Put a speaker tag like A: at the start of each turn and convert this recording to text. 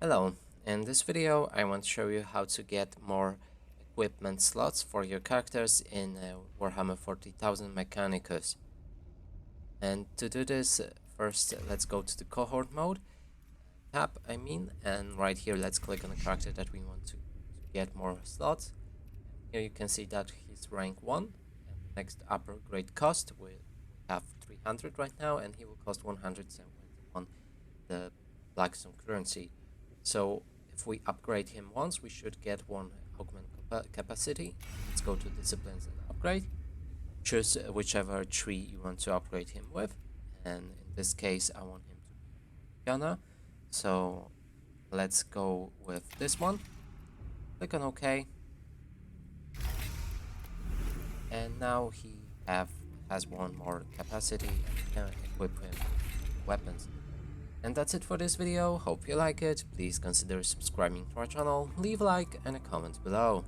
A: Hello, in this video I want to show you how to get more equipment slots for your characters in Warhammer 40,000 Mechanicus. And to do this, first let's go to the cohort mode, tab and right here let's click on the character that we want to get more slots. Here you can see that he's rank 1, and next upper grade cost we have 300 right now, and he will cost 171 the Blackstone currency. So if we upgrade him once, we should get one augment capacity. Let's go to disciplines and upgrade. Choose whichever tree you want to upgrade him with, and in this case I want him to be Gunner, so let's go with this one. Click on OK, and now he has one more capacity and we can equip him with weapons. And that's it for this video. Hope you like it. Please consider subscribing to our channel, leave a like and a comment below.